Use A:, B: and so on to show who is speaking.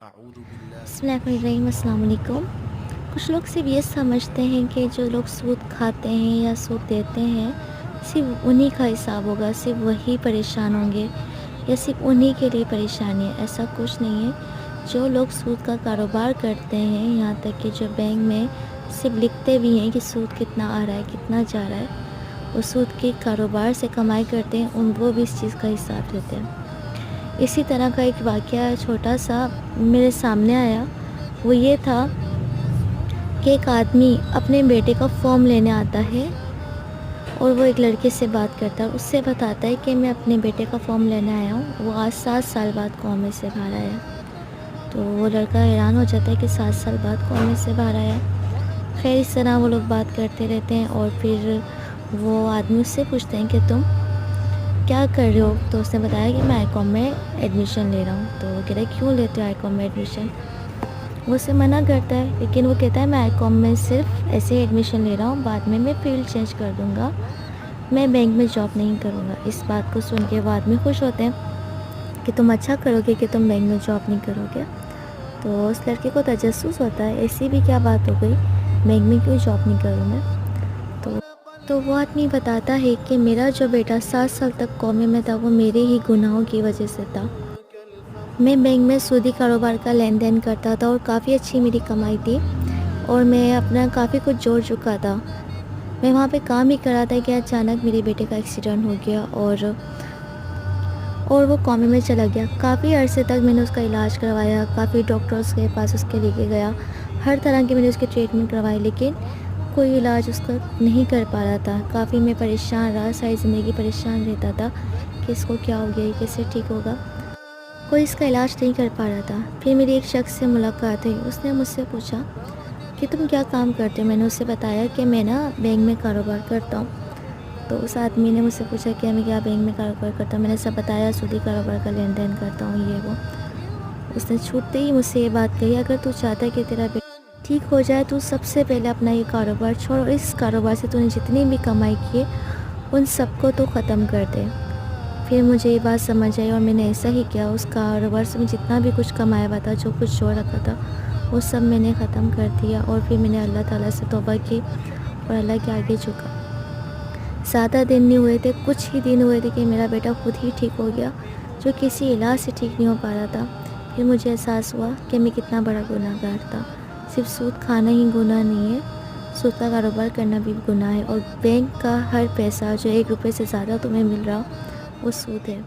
A: أعوذ بالله
B: बिस्मिल्लाहिर्रहमानिर्रहीम। अस्सलाम वालेकुम। कुछ लोग सिर्फ ये समझते हैं कि जो लोग सूद खाते हैं या सूद देते हैं सिर्फ उन्हीं का हिसाब होगा, सिर्फ वही परेशान होंगे या सिर्फ उन्हीं के लिए परेशानी है। ऐसा कुछ नहीं है। जो लोग सूद का कारोबार करते हैं, यहाँ तक कि जो बैंक में सिर्फ लिखते भी हैं कि सूद कितना आ रहा है, कितना जा रहा है, वो सूद के कारोबार से कमाई करते हैं, वो भी इस चीज़ का हिसाब देते हैं। इसी तरह का एक वाक़या छोटा सा मेरे सामने आया। वो ये था कि एक आदमी अपने बेटे का फ़ॉर्म लेने आता है और वो एक लड़के से बात करता है। उससे बताता है कि मैं अपने बेटे का फ़ॉर्म लेने आया हूँ। वो आज 7 साल बाद कौमे से बाहर आया। तो वो लड़का हैरान हो जाता है कि 7 साल बाद कौमे से बाहर आया। खैर, इस तरह वो लोग बात करते रहते हैं और फिर वो आदमी उससे पूछते हैं कि तुम क्या कर रहे हो? तो उसने बताया कि मैं आईकॉम में एडमिशन ले रहा हूँ। तो वो कह रहा है क्यों लेते हो आईकॉम में एडमिशन? वो उससे मना करता है, लेकिन वो कहता है मैं आईकॉम में सिर्फ ऐसे ही एडमिशन ले रहा हूँ, बाद में मैं फ़ील्ड चेंज कर दूँगा, मैं बैंक में जॉब नहीं करूँगा। इस बात को सुन के वो आदमी खुश होते हैं कि तुम अच्छा करोगे कि तुम बैंक में जॉब नहीं करोगे। तो उस लड़के को तजस्सुस होता है, ऐसी भी क्या बात हो गई, बैंक में क्यों जॉब नहीं करूँ मैं? तो वो आदमी बताता है कि मेरा जो बेटा 7 साल तक कौमे में था वो मेरे ही गुनाहों की वजह से था। मैं बैंक में सूदी कारोबार का लेन देन करता था और काफ़ी अच्छी मेरी कमाई थी और मैं अपना काफ़ी कुछ जोड़ चुका था। मैं वहाँ पे काम ही कर रहा था कि अचानक मेरे बेटे का एक्सीडेंट हो गया और वो कौमे में चला गया। काफ़ी अरसे तक मैंने उसका इलाज करवाया, काफ़ी डॉक्टर्स के पास उसके लेके गया, हर तरह की मैंने उसकी ट्रीटमेंट करवाई, लेकिन कोई इलाज उसका नहीं कर पा रहा था। काफ़ी मैं परेशान रहा, सारी ज़िंदगी परेशान रहता था कि इसको क्या हो गया, ये कैसे ठीक होगा। कोई इसका इलाज नहीं कर पा रहा था। फिर मेरी एक शख्स से मुलाकात हुई। उसने मुझसे पूछा कि तुम क्या काम करते हो? मैंने उससे बताया कि मैं ना बैंक में कारोबार करता हूँ। तो उस आदमी ने मुझसे पूछा कि मैं क्या बैंक में कारोबार करता हूँ? मैंने सब बताया, सूदी कारोबार का लेन देन करता हूँ, ये वो। उसने छूटते ही मुझसे ये बात कही, अगर तू चाहता है कि तेरा बेटा ठीक हो जाए तो सबसे पहले अपना ये कारोबार छोड़ और इस कारोबार से तूने जितनी भी कमाई की है उन सबको तो ख़त्म कर दे। फिर मुझे ये बात समझ आई और मैंने ऐसा ही किया। उस कारोबार से मैं जितना भी कुछ कमाया हुआ था, जो कुछ जोड़ रखा था, वो सब मैंने ख़त्म कर दिया और फिर मैंने अल्लाह ताला से तौबा की और अल्लाह के आगे झुका। ज़्यादा दिन नहीं हुए थे, कुछ ही दिन हुए थे कि मेरा बेटा खुद ही ठीक हो गया, जो किसी इलाज से ठीक नहीं हो पा रहा था। फिर मुझे एहसास हुआ कि मैं कितना बड़ा गुनहगार था। सिर्फ सूद खाना ही गुनाह नहीं है, सूद का कारोबार करना भी गुनाह है और बैंक का हर पैसा जो 1 रुपये से ज़्यादा तुम्हें मिल रहा वो सूद है।